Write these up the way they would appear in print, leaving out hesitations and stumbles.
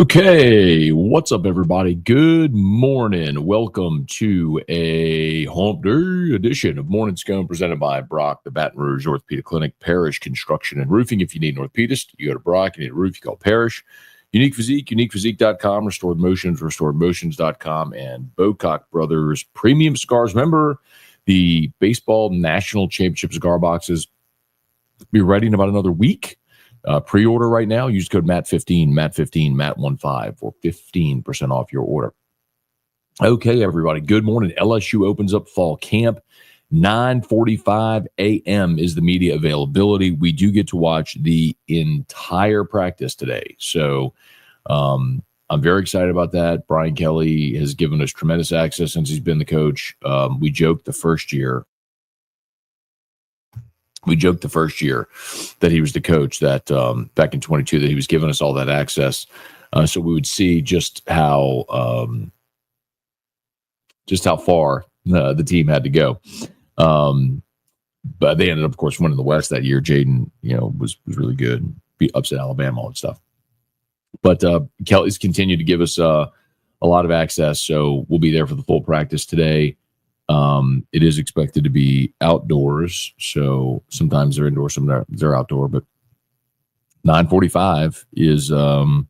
Okay, what's up, everybody? Good morning. Welcome to a hump day edition of Morning Scone presented by Brock, the Baton Rouge Orthopedic Clinic, Parrish Construction and Roofing. If you need an orthopedist, you go to Brock. You need a roof, you call Parrish. Unique Physique, uniquephysique.com, Restored Motions, restoredmotions.com, and Bocock Brothers Premium Cigars. Remember, the Baseball National Championship cigar boxes be ready in about another week. Pre-order right now. Use code MAT15, MAT15, MAT15 for 15% off your order. Okay, everybody. Good morning. LSU opens up fall camp. 9:45 a.m. is the media availability. We do get to watch the entire practice today. So I'm very excited about that. Brian Kelly has given us tremendous access since he's been the coach. We joked the first year that he was the coach that back in 22 that he was giving us all that access. So we would see just how far the team had to go. But they ended up, of course, winning the West that year. Jaden, was really good. Beat upset Alabama, all that stuff. But Kelly's continued to give us a lot of access. So we'll be there for the full practice today. It is expected to be outdoors, so sometimes they're indoors, sometimes they're outdoor. But 9:45 is our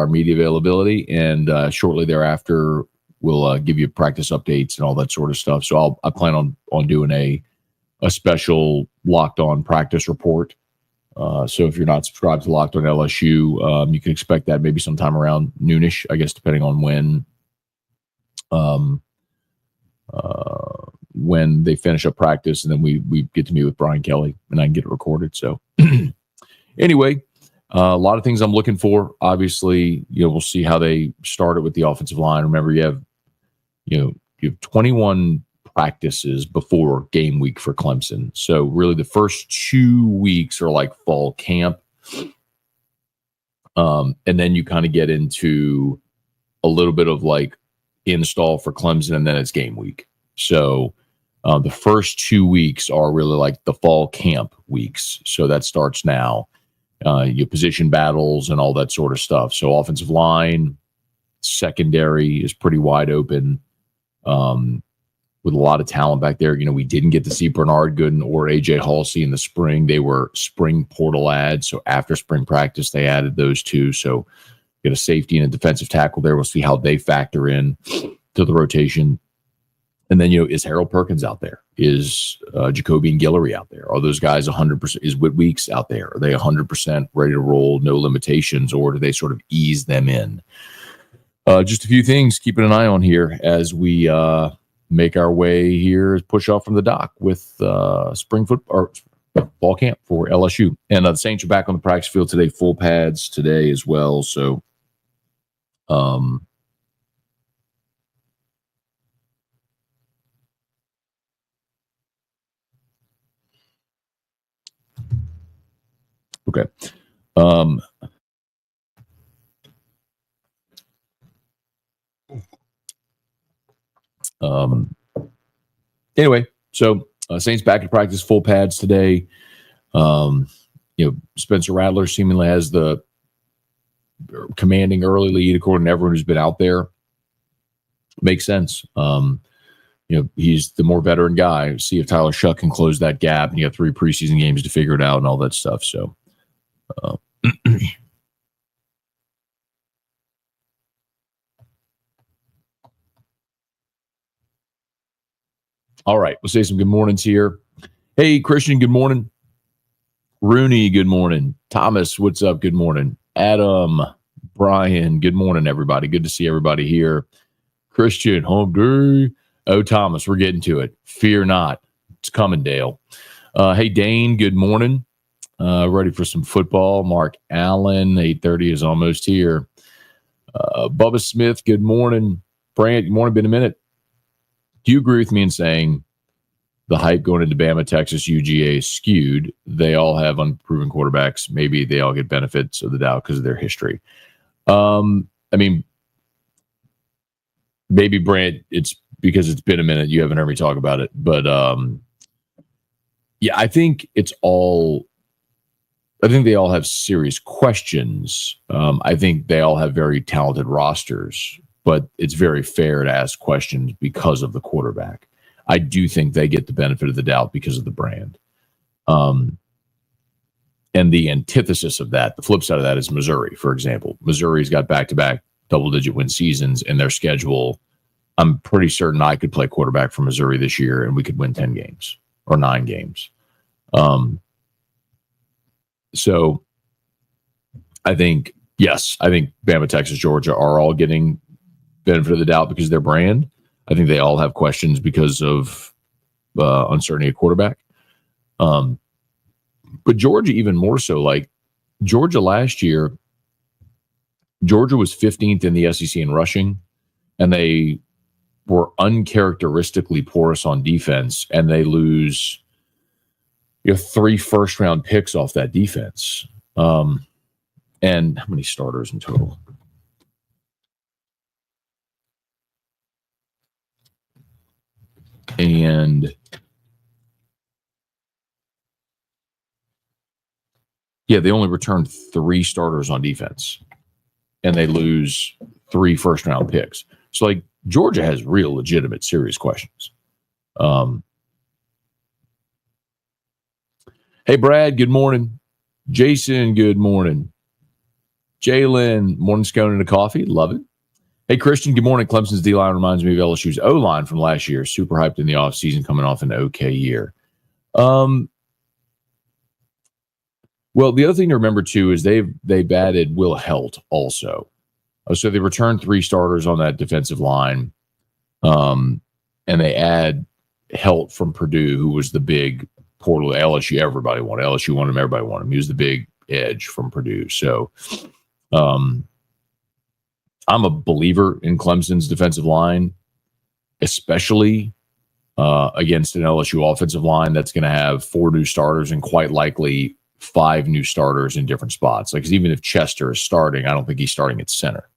media availability, and shortly thereafter we'll give you practice updates and all that sort of stuff. So I plan on doing a special Locked On practice report. So if you're not subscribed to Locked On LSU, you can expect that maybe sometime around noonish, I guess, depending on when they finish up practice, and then we get to meet with Brian Kelly and I can get it recorded. So anyway, a lot of things I'm looking for. Obviously, we'll see how they started with the offensive line. Remember, you have 21 practices before game week for Clemson. So really the first 2 weeks are like fall camp. And then you kind of get into a little bit of like install for Clemson, and then it's game week. So the first 2 weeks are really like the fall camp weeks. So that starts now. Your position battles and all that sort of stuff. So offensive line, secondary is pretty wide open with a lot of talent back there. We didn't get to see Bernard Gooden or AJ Halsey in the spring. They were spring portal adds. So after spring practice, they added those two. So get a safety and a defensive tackle there. We'll see how they factor in to the rotation. And then, is Harold Perkins out there? Is Jacoby and Guillory out there? Are those guys 100%? Is Whit Weeks out there? Are they 100% ready to roll, no limitations, or do they sort of ease them in? Just a few things keeping an eye on here as we make our way here, push off from the dock with spring football or fall camp for LSU. And the Saints are back on the practice field today, full pads today as well. So, okay. Anyway, so Saints back to practice, full pads today. Spencer Rattler seemingly has the commanding early lead according to everyone who's been out there. Makes sense. He's the more veteran guy. See if Tyler Shuck can close that gap, and you have 3 preseason games to figure it out and all that stuff. So, all right, we'll say some good mornings here. Hey, Christian, good morning. Rooney, good morning. Thomas, what's up? Good morning. Adam, Brian, good morning, everybody. Good to see everybody here. Christian, home day. Oh, Thomas, we're getting to it. Fear not. It's coming, Dale. Hey, Dane, good morning. Ready for some football. Mark Allen, 8:30 is almost here. Bubba Smith, good morning. Brant, good morning. Been a minute. Do you agree with me in saying the hype going into Bama, Texas, UGA is skewed? They all have unproven quarterbacks. Maybe they all get benefits of the doubt because of their history. Maybe, Brant, it's because it's been a minute. You haven't heard me talk about it. But, I think it's all I think they all have serious questions. I think they all have very talented rosters, but it's very fair to ask questions because of the quarterback. I do think they get the benefit of the doubt because of the brand. And the antithesis of that, the flip side of that is Missouri, for example. Missouri's got back-to-back double-digit win seasons in their schedule. I'm pretty certain I could play quarterback for Missouri this year and we could win 10 games or 9 games. So I think, yes, I think Bama, Texas, Georgia are all getting benefit of the doubt because of their brand. I think they all have questions because of uncertainty at quarterback. But Georgia even more so. Like Georgia last year, Georgia was 15th in the SEC in rushing, and they were uncharacteristically porous on defense, and they lose 3 first-round picks off that defense. And how many starters in total? And yeah, they only returned 3 starters on defense, and they lose 3 first-round picks. So, like, Georgia has real, legitimate, serious questions. Hey, Brad, good morning. Jason, good morning. Jalen, morning scone and a coffee. Love it. Hey, Christian, good morning. Clemson's D-line reminds me of LSU's O-line from last year. Super hyped in the offseason, coming off an okay year. Well, the other thing to remember, too, is they've added Will Helt also. So they returned 3 starters on that defensive line. And they add Helt from Purdue, who was the big portal. LSU, everybody wanted. LSU wanted him, everybody wanted him. He was the big edge from Purdue. So I'm a believer in Clemson's defensive line, especially against an LSU offensive line that's going to have 4 new starters and quite likely 5 new starters in different spots. Like, even if Chester is starting, I don't think he's starting at center.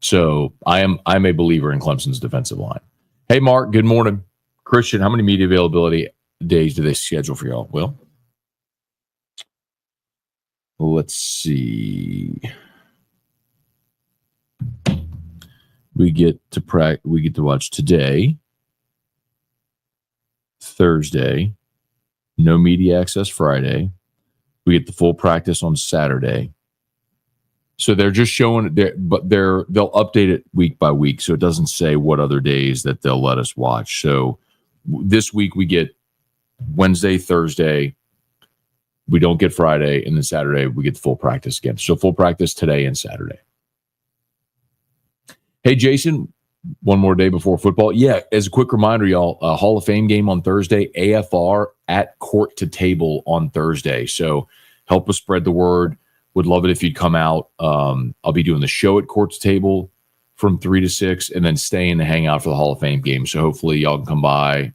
So I'm a believer in Clemson's defensive line. Hey, Mark, good morning. Christian, how many media availability days do they schedule for y'all? Well, let's see. We get to watch today, Thursday, no media access Friday. We get the full practice on Saturday. So they're just showing it, but they'll update it week by week, so it doesn't say what other days that they'll let us watch. So this week we get Wednesday, Thursday. We don't get Friday, and then Saturday we get the full practice again. So full practice today and Saturday. Hey, Jason, one more day before football. Yeah, as a quick reminder, y'all, Hall of Fame game on Thursday, AFR at Court to Table on Thursday. So help us spread the word. Would love it if you'd come out. I'll be doing the show at Court to Table from 3 to 6, and then staying to hang out for the Hall of Fame game. So hopefully y'all can come by,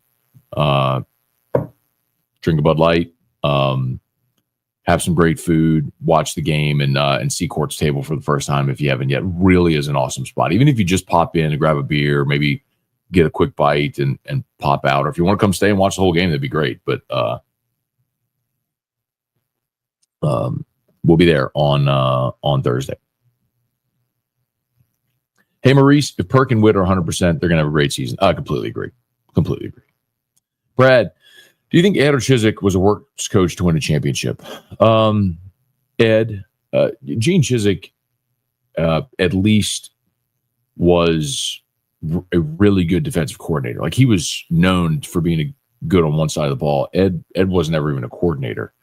drink a Bud Light, have some great food, watch the game, and see Court's Table for the first time if you haven't yet. Really is an awesome spot. Even if you just pop in and grab a beer, maybe get a quick bite and pop out. Or if you want to come stay and watch the whole game, that'd be great. But we'll be there on Thursday. Hey, Maurice, if Perk and Witt are 100%, they're going to have a great season. I completely agree. Completely agree. Brad, do you think Ed or Chizik was a works coach to win a championship? Ed, Gene Chizik, at least was a really good defensive coordinator. Like, he was known for being good on one side of the ball. Ed wasn't ever even a coordinator.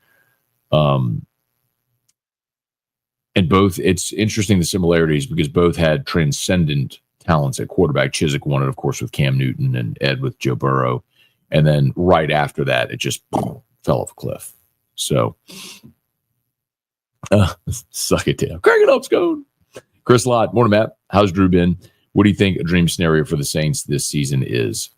And both, it's interesting the similarities because both had transcendent talents at quarterback. Chizik won it, of course, with Cam Newton, and Ed with Joe Burrow. And then right after that, it just fell off a cliff. So, suck it down. Crank it up, Scone. Chris Lott, morning, Matt. How's Drew been? What do you think a dream scenario for the Saints this season is?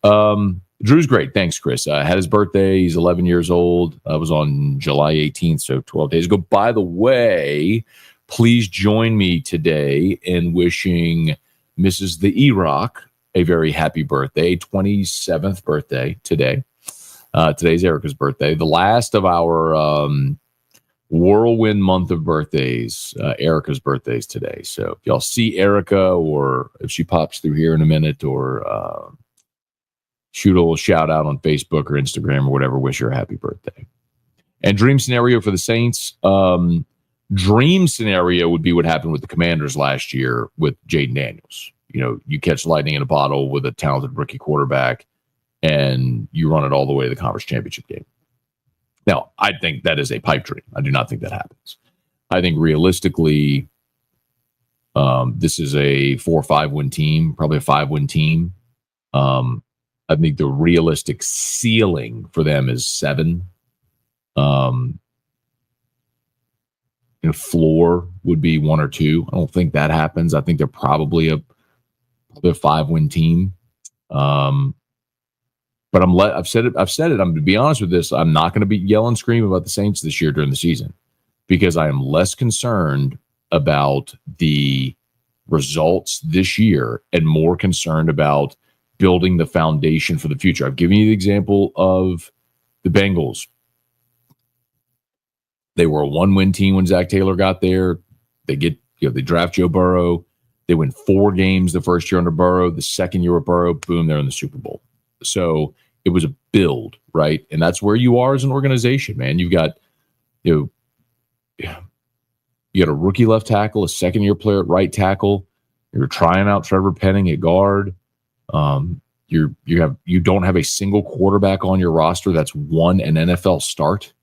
Drew's great. Thanks, Chris. Had his birthday. He's 11 years old. It was on July 18th, so 12 days ago. By the way, please join me today in wishing Mrs. The E-Rock a very happy birthday, 27th birthday today. Today's Erica's birthday. The last of our whirlwind month of birthdays. Erica's birthday is today. So if y'all see Erica, or if she pops through here in a minute, or shoot a little shout out on Facebook or Instagram or whatever, wish her a happy birthday. And dream scenario for the Saints. Dream scenario would be what happened with the Commanders last year with Jaden Daniels. You know, you catch lightning in a bottle with a talented rookie quarterback, and you run it all the way to the conference championship game. Now, I think that is a pipe dream. I do not think that happens. I think realistically, this is a 4 or 5 win team, probably a 5-win team. I think the realistic ceiling for them is 7. Floor would be 1 or 2. I don't think that happens. I think they're probably a 5-win team. But I've said it. I'm going to be honest with this. I'm not going to be yell and scream about the Saints this year during the season, because I am less concerned about the results this year and more concerned about building the foundation for the future. I've given you the example of the Bengals. They were a 1-win team when Zach Taylor got there. They draft Joe Burrow. They win 4 games the first year under Burrow. The second year with Burrow, boom, they're in the Super Bowl. So it was a build, right? And that's where you are as an organization, man. You've got, you got a rookie left tackle, a second-year player at right tackle. You're trying out Trevor Penning at guard. You don't have a single quarterback on your roster that's won an NFL start.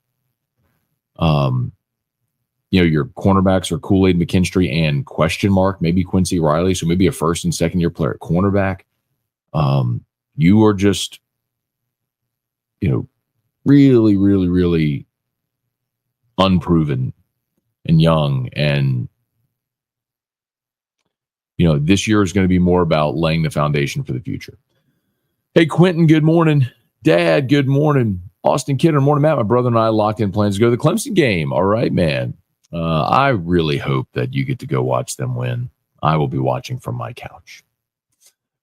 Your cornerbacks are Kool-Aid McKinstry and question mark, maybe Quincy Riley. So maybe a first and second year player at cornerback. You are just, really, really, really unproven and young. And, this year is going to be more about laying the foundation for the future. Hey, Quentin, good morning. Dad, good morning. Austin Kidder, morning, Matt. My brother and I locked in plans to go to the Clemson game. All right, man. I really hope that you get to go watch them win. I will be watching from my couch.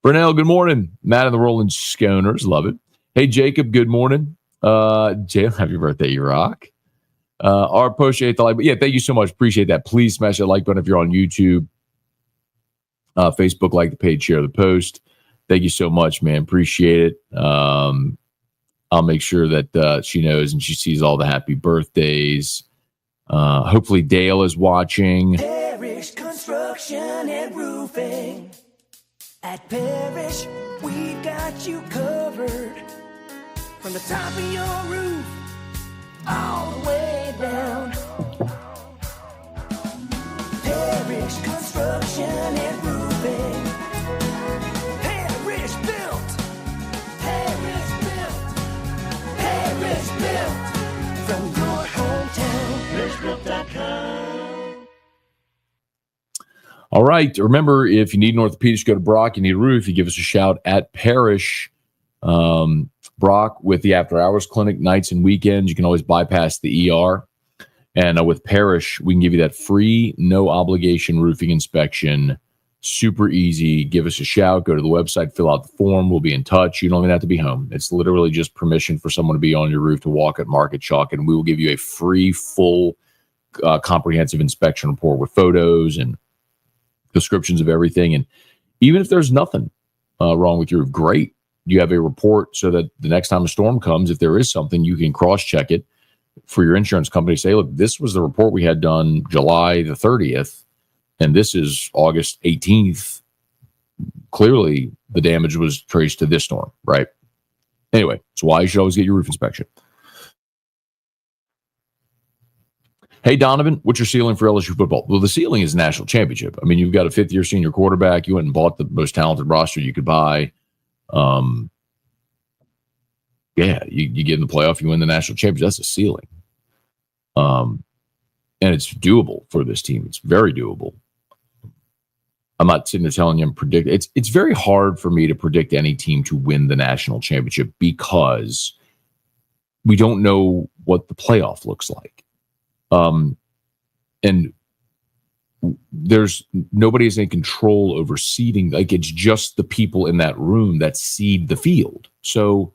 Brunel, good morning. Matt and the Rolling Sconers, love it. Hey, Jacob, good morning. Jay, happy birthday, you rock. Our post, the like, yeah, thank you so much. Appreciate that. Please smash that like button if you're on YouTube. Facebook, like the page, share the post. Thank you so much, man. Appreciate it. I'll make sure that she knows and she sees all the happy birthdays. Hopefully Dale is watching. Parish Construction and Roofing. At Parish, we've got you covered. From the top of your roof, all the way down. Parish Construction and Roofing. Parish built. Parish built. Parish built. From your hometown. ParishBuilt.com. All right. Remember, if you need an orthopedic, go to Brock. You need a roof, you give us a shout at Parish. Brock with the After Hours Clinic, nights and weekends. You can always bypass the ER. And with Parish, we can give you that free, no obligation roofing inspection. Super easy. Give us a shout. Go to the website, fill out the form. We'll be in touch. You don't even have to be home. It's literally just permission for someone to be on your roof, to walk it, mark it, chalk it, and we will give you a free, full, comprehensive inspection report with photos and descriptions of everything. And even if there's nothing wrong with your roof, great. You have a report so that the next time a storm comes, if there is something, you can cross-check it for your insurance company. Say, look, this was the report we had done July the 30th, and this is August 18th. Clearly, the damage was traced to this storm, right? Anyway, that's why you should always get your roof inspection. Hey, Donovan, what's your ceiling for LSU football? Well, the ceiling is national championship. I mean, you've got a fifth-year senior quarterback. You went and bought the most talented roster you could buy. You get in the playoff, you win the national championship. That's a ceiling. And it's doable for this team. It's very doable. I'm not sitting there telling you I'm predicting. It's very hard for me to predict any team to win the national championship because we don't know what the playoff looks like. And there's nobody has any control over seeding. Like, it's just the people in that room that seed the field. So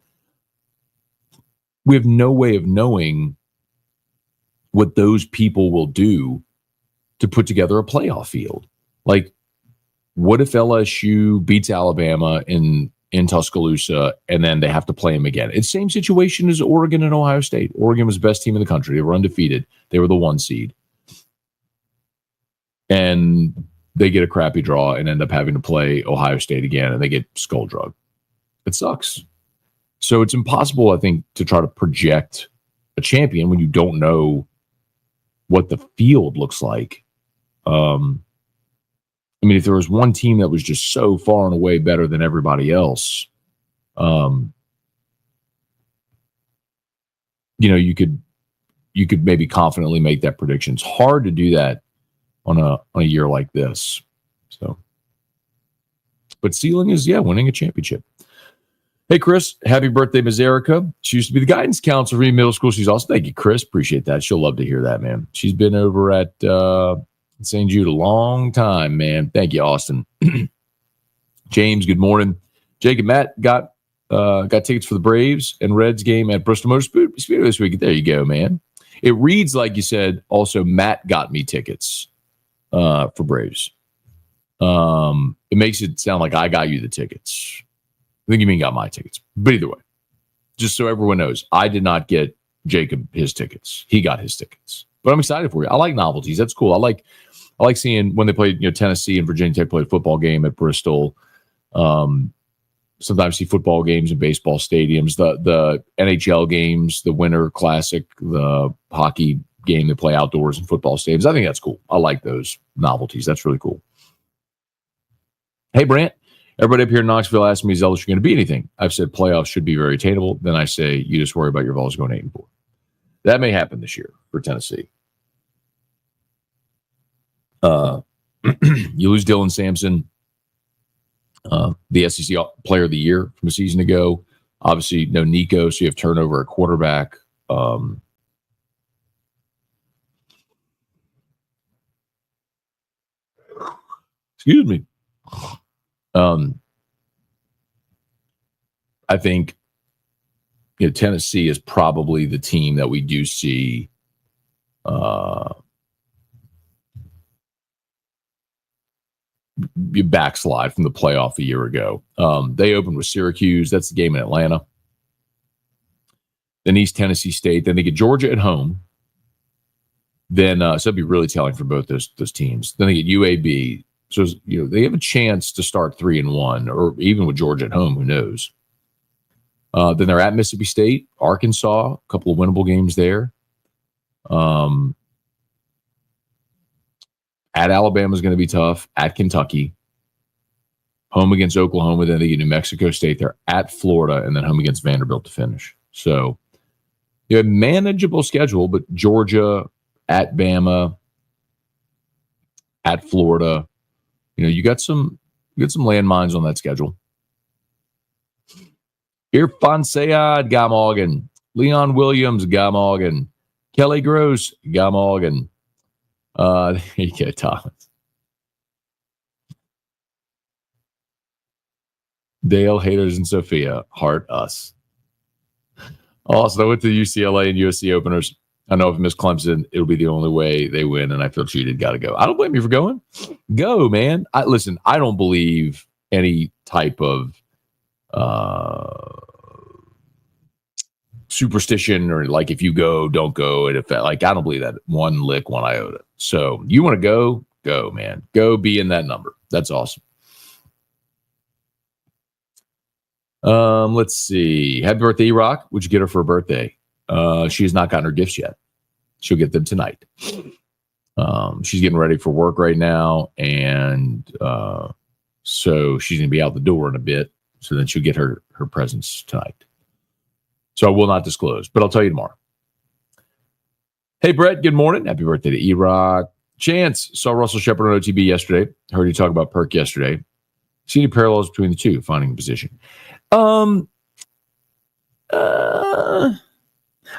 we have no way of knowing what those people will do to put together a playoff field. Like, what if LSU beats Alabama in Tuscaloosa and then they have to play them again? It's the same situation as Oregon and Ohio State. Oregon was the best team in the country. They were undefeated. They were the 1 seed. And they get a crappy draw and end up having to play Ohio State again, and they get skull drugged. It sucks. So it's impossible, I think, to try to project a champion when you don't know what the field looks like. I mean, if there was one team that was just so far and away better than everybody else, you could maybe confidently make that prediction. It's hard to do that on a year like this. So, but ceiling is winning a championship. Hey, Chris, happy birthday, Ms. Erica. She used to be the guidance counselor for middle school. She's also, thank you, Chris. Appreciate that. She'll love to hear that, man. She's been over at St. Jude a long time, man. Thank you, Austin. James, good morning. Jake and Matt got tickets for the Braves and Reds game at Bristol Motor Speedway this week. There you go, man. It reads like you said, also, Matt got me tickets for Braves. It makes it sound like I got you the tickets. I think you mean got my tickets. But either way, just so everyone knows, I did not get Jacob his tickets. He got his tickets. But I'm excited for you. I like novelties. That's cool. I like seeing when they played, Tennessee and Virginia Tech played a football game at Bristol. Sometimes see football games in baseball stadiums, the NHL games, the Winter Classic, the hockey game they play outdoors in football stadiums. I think that's cool. I like those novelties. That's really cool. Hey, Brant. Everybody up here in Knoxville asked me, is LSU going to be anything? I've said playoffs should be very attainable. Then I say, you just worry about your Vols going 8-4. That may happen this year for Tennessee. You lose Dylan Sampson, the SEC Player of the Year from a season ago. Obviously, no Nico, so you have turnover at quarterback. Excuse me. I think Tennessee is probably the team that we do see backslide from the playoff a year ago. They opened with Syracuse. That's the game in Atlanta. Then East Tennessee State. Then they get Georgia at home. Then so it'd be really telling for both those teams. Then they get UAB. So they have a chance to start 3-1, or even with Georgia at home, who knows? Then they're at Mississippi State, Arkansas, a couple of winnable games there. At Alabama is going to be tough. At Kentucky, home against Oklahoma. Then they get New Mexico State. They're at Florida, and then home against Vanderbilt to finish. So you have a manageable schedule, but Georgia, at Bama, at Florida. You got some landmines on that schedule. Irfan Sayad, Gamorgan. Leon Williams, Gamorgan. Kelly Gross, Gamorgan. There you go, Thomas. Dale, Haters, and Sophia. Heart us. Also, I went to the UCLA and USC openers. I know if I miss Clemson, it'll be the only way they win, and I feel cheated. Got to go. I don't blame you for going. Go, man. Listen, I don't believe any type of superstition or like if you go, don't go. And if I don't believe that one lick, one iota. So you want to go, man. Go be in that number. That's awesome. Let's see. Happy birthday, E-Rock. What'd you get her for her birthday? She has not gotten her gifts yet. She'll get them tonight. She's getting ready for work right now, and so she's going to be out the door in a bit. So then she'll get her presents tonight. So I will not disclose, but I'll tell you tomorrow. Hey, Brett, good morning. Happy birthday to E-Rock. Chance, saw Russell Shepard on OTB yesterday. Heard you talk about Perk yesterday. See any parallels between the two, finding a position?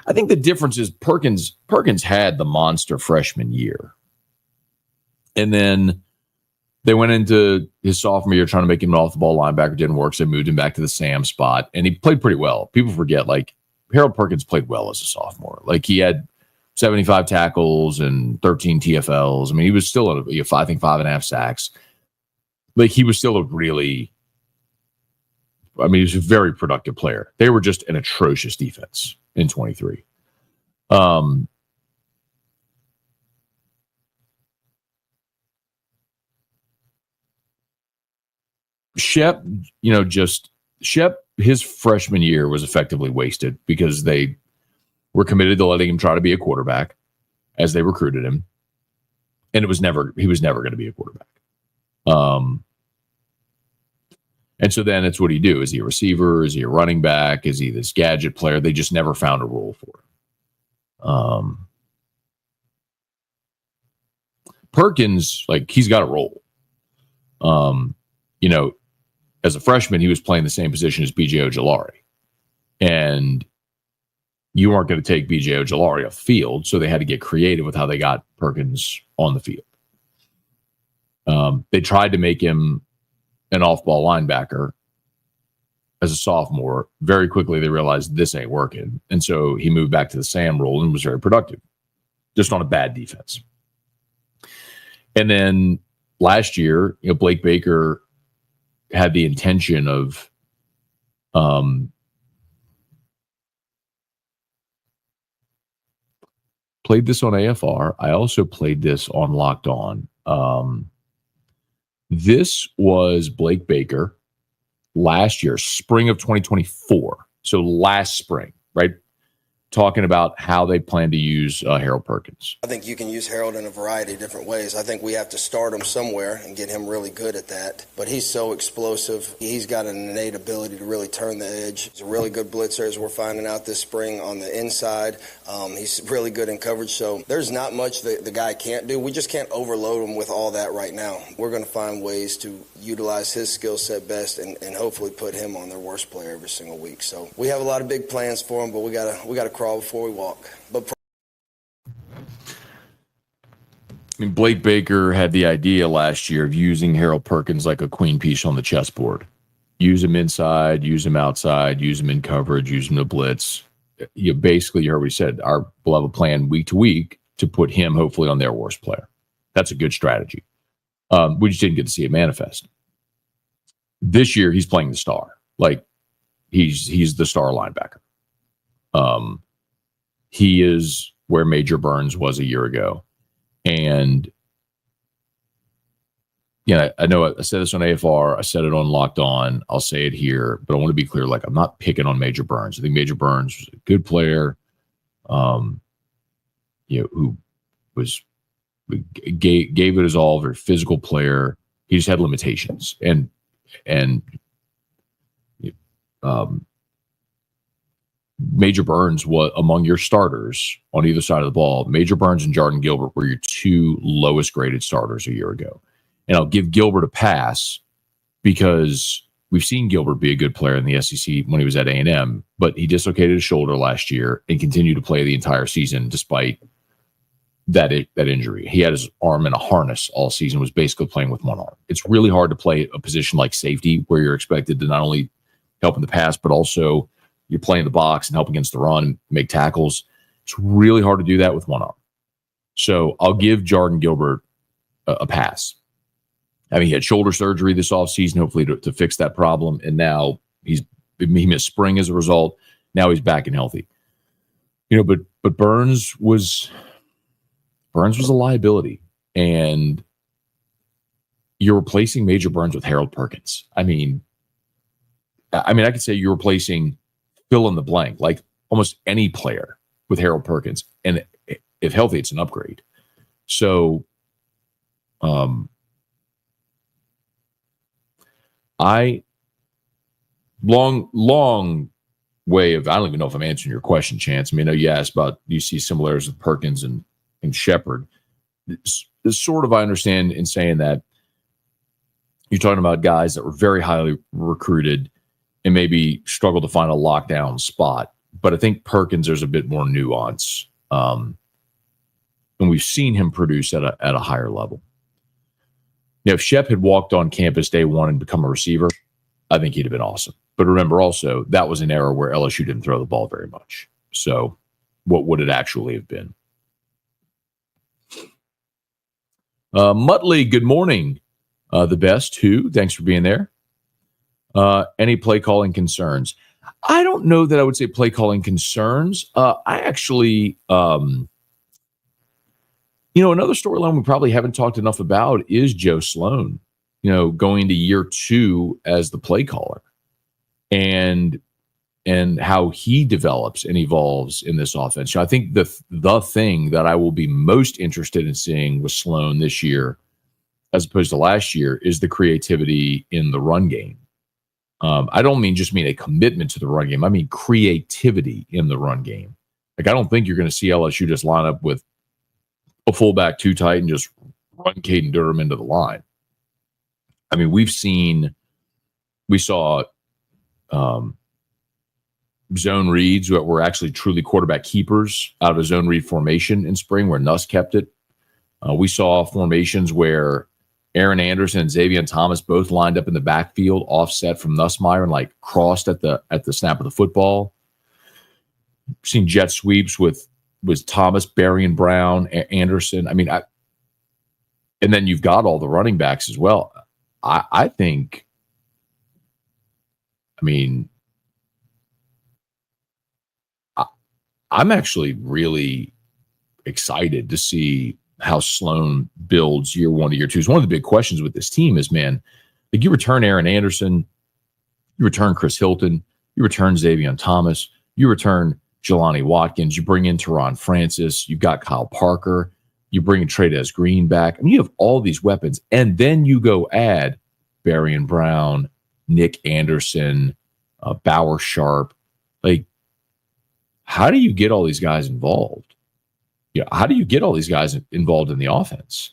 I think the difference is Perkins had the monster freshman year. And then they went into his sophomore year trying to make him an off-the-ball linebacker. Didn't work, so they moved him back to the Sam spot. And he played pretty well. People forget, Harold Perkins played well as a sophomore. Like he had 75 tackles and 13 TFLs. I mean, he was still I think 5.5 sacks. Like he was still he was a very productive player. They were just an atrocious defense in 23. Shep, his freshman year was effectively wasted because they were committed to letting him try to be a quarterback as they recruited him. And he was never going to be a quarterback. And so then it's what do you do? Is he a receiver? Is he a running back? Is he this gadget player? They just never found a role for him. Perkins, like he's got a role. As a freshman, he was playing the same position as B.J. Ojulari. And you weren't going to take B.J. Ojulari off the field, so they had to get creative with how they got Perkins on the field. They tried to make him an off-ball linebacker as a sophomore. Very quickly, they realized this ain't working. And so he moved back to the Sam role and was very productive, just on a bad defense. And then last year, Blake Baker had the intention of played this on AFR. I also played this on Locked On. This was Blake Baker last year, spring of 2024. So last spring, right? Talking about how they plan to use Harold Perkins. I think you can use Harold in a variety of different ways. I think we have to start him somewhere and get him really good at that. But he's so explosive. He's got an innate ability to really turn the edge. He's a really good blitzer, as we're finding out this spring on the inside. He's really good in coverage. So there's not much the guy can't do. We just can't overload him with all that right now. We're going to find ways to utilize his skill set best and hopefully put him on their worst player every single week. So we have a lot of big plans for him, but we gotta crawl before we walk. But Blake Baker had the idea last year of using Harold Perkins like a queen piece on the chessboard. Use him inside, use him outside, use him in coverage, use him to blitz. You heard what he said. We'll have a plan week to week to put him hopefully on their worst player. That's a good strategy. We just didn't get to see it manifest. This year, he's playing the star. Like he's the star linebacker. He is where Major Burns was a year ago. And, I know I said this on AFR. I said it on Locked On. I'll say it here, but I want to be clear. Like, I'm not picking on Major Burns. I think Major Burns was a good player, who gave it his all, very physical player. He just had limitations. And Major Burns was among your starters on either side of the ball. Major Burns and Jordan Gilbert were your two lowest graded starters a year ago. And I'll give Gilbert a pass because we've seen Gilbert be a good player in the SEC when he was at A&M, but he dislocated his shoulder last year and continued to play the entire season despite that injury. He had his arm in a harness all season, was basically playing with one arm. It's really hard to play a position like safety where you're expected to not only help in the pass, but also you're playing the box and help against the run, make tackles. It's really hard to do that with one arm. So I'll give Jordan Gilbert a pass. I mean, he had shoulder surgery this offseason, hopefully to fix that problem. And now he missed spring as a result. Now he's back and healthy. But Burns was a liability. And you're replacing Major Burns with Harold Perkins. I mean, I could say you're replacing fill in the blank, like almost any player with Harold Perkins. And if healthy, it's an upgrade. So, long way of, I don't even know if I'm answering your question, Chance. I mean, I know you asked about, do you see similarities with Perkins and Shepard? It's sort of, I understand in saying that you're talking about guys that were very highly recruited and maybe struggle to find a lockdown spot. But I think Perkins, there's a bit more nuance. And we've seen him produce at a higher level. If Shep had walked on campus day one and become a receiver, I think he'd have been awesome. But remember also, that was an era where LSU didn't throw the ball very much. So what would it actually have been? Muttley, good morning. The best, who? Thanks for being there. Any play calling concerns? I don't know that I would say play calling concerns. I actually, another storyline we probably haven't talked enough about is Joe Sloan, going into year 2 as the play caller and how he develops and evolves in this offense. So I think the thing that I will be most interested in seeing with Sloan this year, as opposed to last year, is the creativity in the run game. I don't mean a commitment to the run game. I mean creativity in the run game. Like, I don't think you're going to see LSU just line up with a fullback too tight and just run Caden Durham into the line. I mean, we saw zone reads that were actually truly quarterback keepers out of a zone read formation in spring where Nuss kept it. We saw formations where Aaron Anderson and Xavier Thomas both lined up in the backfield, offset from Nussmeier, and crossed at the snap of the football. Seen jet sweeps with Thomas, Berry, and Brown, Anderson. I mean, and then you've got all the running backs as well. I think. I mean, I'm actually really excited to see how Sloan builds year 1 to year 2. One of the big questions with this team is, man, you return Aaron Anderson, you return Chris Hilton, you return Xavier Thomas, you return Jelani Watkins, you bring in Teron Francis, you've got Kyle Parker, you bring in Trey'Dez Green back. I mean, you have all these weapons, and then you go add Berry and Brown, Nick Anderson, Bauer Sharp. How do you get all these guys involved? How do you get all these guys involved in the offense?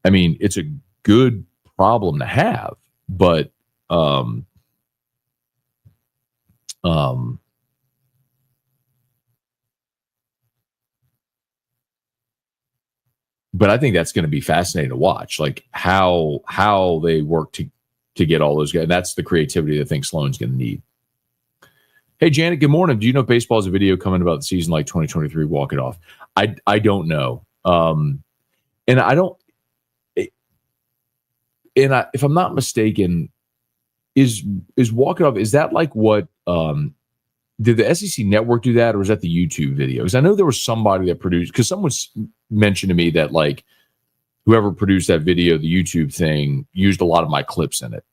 I mean, it's a good problem to have, but but I think that's going to be fascinating to watch, how they work to get all those guys. That's the creativity that I think Sloan's going to need. Hey, Janet, good morning. Do you know if baseball has a video coming about the season like 2023? Walk it off. I don't know. And I don't. If I'm not mistaken, is Walk It Off, is that like what? Did the SEC Network do that, or was that the YouTube video? Because I know there was somebody that produced. Because someone mentioned to me that whoever produced that video, the YouTube thing, used a lot of my clips in it.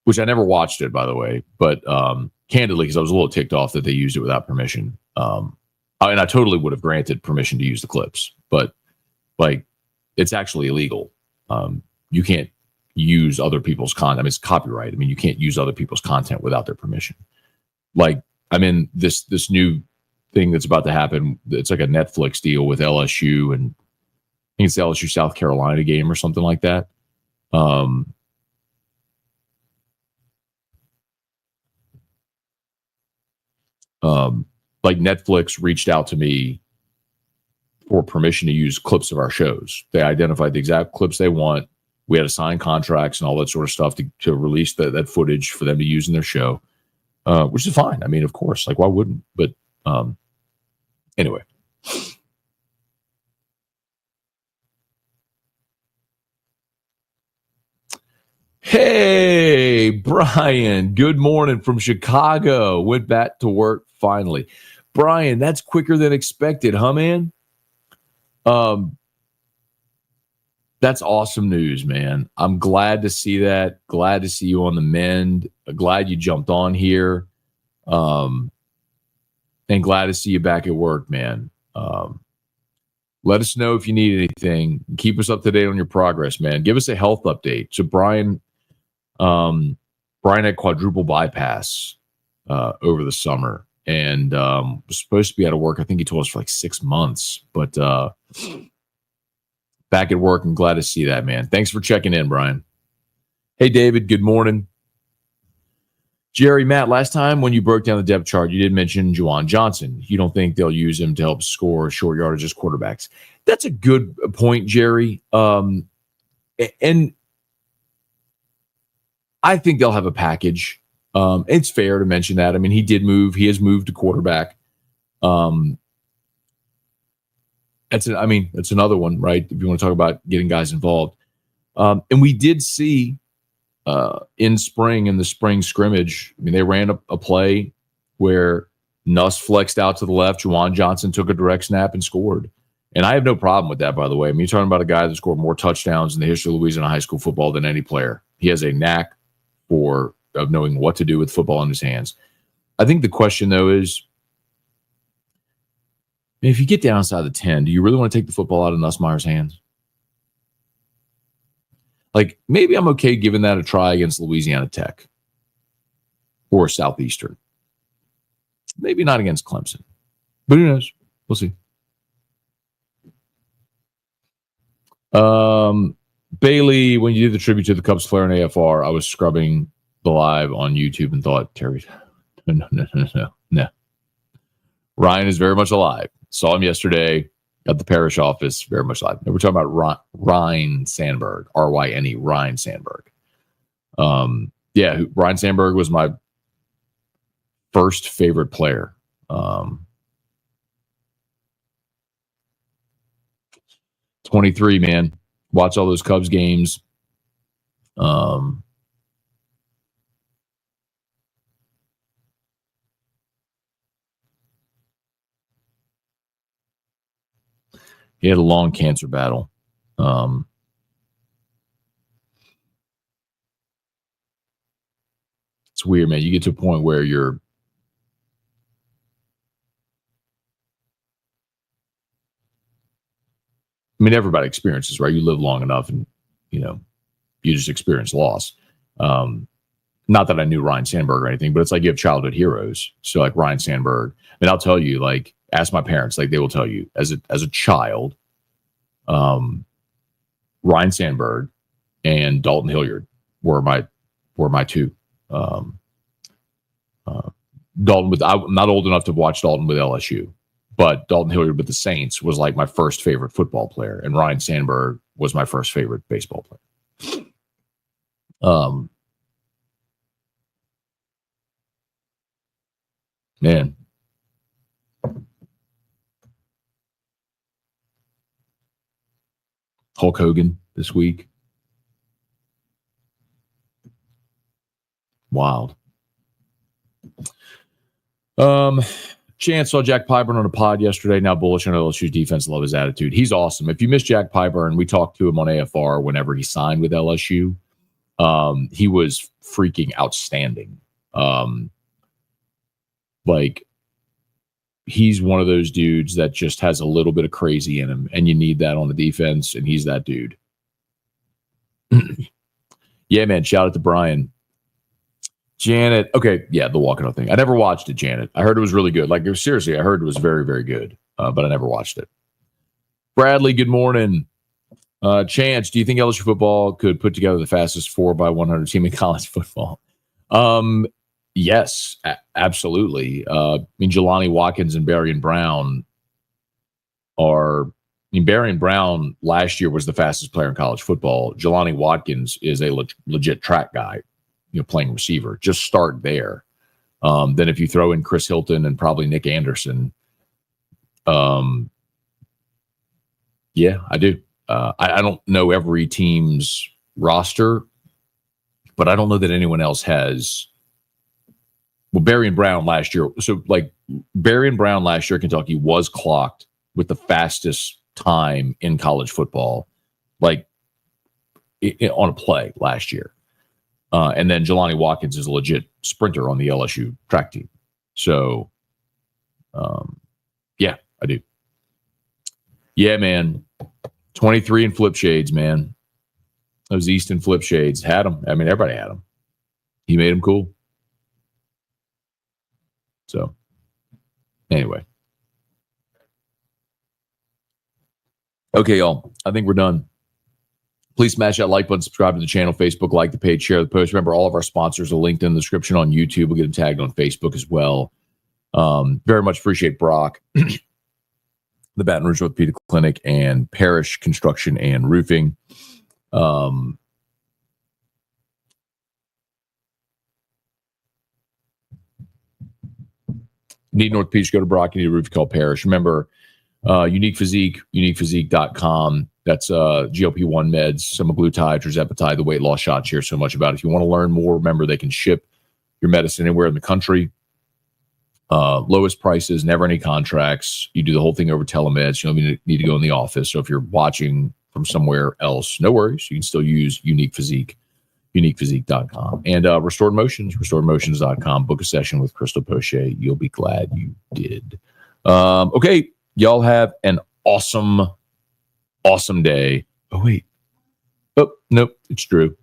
Which I never watched it, by the way, but candidly, because I was a little ticked off that they used it without permission. And I totally would have granted permission to use the clips, but it's actually illegal. You can't use other people's content. I mean, it's copyright. I mean, you can't use other people's content without their permission. I'm in this new thing that's about to happen. It's like a Netflix deal with LSU, and I think it's the LSU South Carolina game or something like that. Netflix reached out to me for permission to use clips of our shows. They identified the exact clips they want. We had to sign contracts and all that sort of stuff to release that footage for them to use in their show, which is fine. I mean, of course, why wouldn't? But anyway. Hey, Brian, good morning from Chicago. Went back to work finally. Brian, that's quicker than expected, huh, man? That's awesome news, man. I'm glad to see that. Glad to see you on the mend. Glad you jumped on here. And glad to see you back at work, man. Let us know if you need anything. Keep us up to date on your progress, man. Give us a health update. So Brian had quadruple bypass over the summer, and was supposed to be out of work. I think he told us for 6 months, but back at work. I'm glad to see that, man. Thanks for checking in, Brian. Hey, David, good morning. Jerry, Matt, last time when you broke down the depth chart, you did mention Juwan Johnson. You don't think they'll use him to help score short yardage as quarterbacks. That's a good point, Jerry. And I think they'll have a package. It's fair to mention that. I mean, he did move. He has moved to quarterback. That's another one, right? If you want to talk about getting guys involved. And we did see in the spring scrimmage, I mean, they ran a play where Nuss flexed out to the left. Juwan Johnson took a direct snap and scored. And I have no problem with that, by the way. I mean, you're talking about a guy that scored more touchdowns in the history of Louisiana high school football than any player. He has a knack of knowing what to do with football in his hands. I think the question, though, is if you get down inside the 10, do you really want to take the football out of Nussmeier's hands? Like, maybe I'm okay giving that a try against Louisiana Tech or Southeastern. Maybe not against Clemson. But who knows? We'll see. Bailey, when you did the tribute to the Cubs player in AFR, I was scrubbing the live on YouTube and thought, Terry, no. Ryan is very much alive. Saw him yesterday at the parish office, very much alive. We're talking about Ryan Sandberg, R-Y-N-E, Ryan Sandberg. Ryan Sandberg was my first favorite player. 23, man. Watch all those Cubs games. He had a long cancer battle. It's weird, man. You get to a point where everybody experiences, right? You live long enough and, you just experience loss. Not that I knew Ryan Sandberg or anything, but it's like you have childhood heroes. So like Ryan Sandberg, and I'll tell you, like, ask my parents, like they will tell you as a child, Ryan Sandberg and Dalton Hilliard were my two. Dalton I'm not old enough to watch Dalton with LSU, but Dalton Hilliard with the Saints was like my first favorite football player, and Ryan Sandberg was my first favorite baseball player. Man. Hulk Hogan this week. Wild. Chance saw Jack Pyburn on a pod yesterday. Now bullish on LSU's defense. Love his attitude. He's awesome. If you missed Jack Pyburn, we talked to him on AFR whenever he signed with LSU. He was freaking outstanding. He's one of those dudes that just has a little bit of crazy in him, and you need that on the defense, and he's that dude. Yeah, man. Shout out to Brian. Janet. Okay, yeah, the walking out thing. I never watched it, Janet. I heard it was really good. Like, seriously, I heard it was very, very good, but I never watched it. Bradley, good morning. Chance, do you think LSU football could put together the fastest 4x100 team in college football? Yes, absolutely. Jelani Watkins and Barian Brown Barian Brown last year was the fastest player in college football. Jelani Watkins is a legit track guy, playing receiver. Just start there. Then if you throw in Chris Hilton and probably Nick Anderson, yeah, I do. I don't know every team's roster, but I don't know that anyone else has. Well, Barian Brown last year. So, like, Barian Brown last year, Kentucky was clocked with the fastest time in college football, like on a play last year. And then Jelani Watkins is a legit sprinter on the LSU track team. So, yeah, I do. Yeah, man. 23 in flip shades, man. Those Easton flip shades had them. I mean, everybody had them. He made them cool. So, anyway. Okay, y'all. I think we're done. Please smash that like button, subscribe to the channel, Facebook, like the page, share the post. Remember, all of our sponsors are linked in the description on YouTube. We'll get them tagged on Facebook as well. Very much appreciate Brock, the Baton Rouge Orthopedic Clinic, and Parish Construction and Roofing. Need an orthopedic, go to Brock. You need a roof, call Parrish. Remember, Unique Physique, uniquephysique.com. That's GLP-1 meds, semaglutide, tirzepatide, the weight loss shots here so much about. If you want to learn more, remember they can ship your medicine anywhere in the country. Lowest prices, never any contracts. You do the whole thing over telemeds. You don't even need to go in the office. So if you're watching from somewhere else, no worries. You can still use Unique Physique, uniquephysique.com. And Restored Motions, restoredmotions.com. Book a session with Crystal Poche. You'll be glad you did. Okay, y'all have an awesome day. Oh, wait. Oh, nope, it's Drew.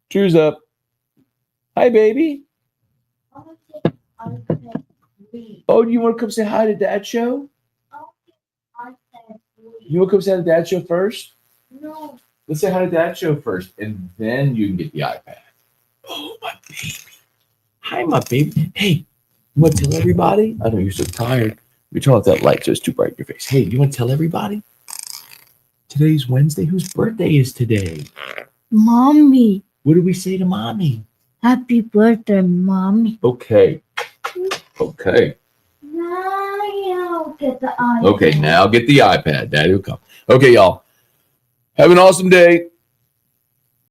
Drew's up. Hi, baby. Oh, do you want to come say hi to Dad show? You want to come say hi to Dad show first? No. Let's say hi to Dad show first, and then you can get the iPad. Oh, my baby. Hi, my baby. Hey, you want to tell everybody? I know you're so tired. You turn off that light so it's too bright in your face. Hey, you want to tell everybody? Today's Wednesday. Whose birthday is today? Mommy. What did we say to Mommy? Happy birthday, Mommy. Okay. Now get the iPad. Okay, now get the iPad. Daddy will come. Okay, y'all. Have an awesome day.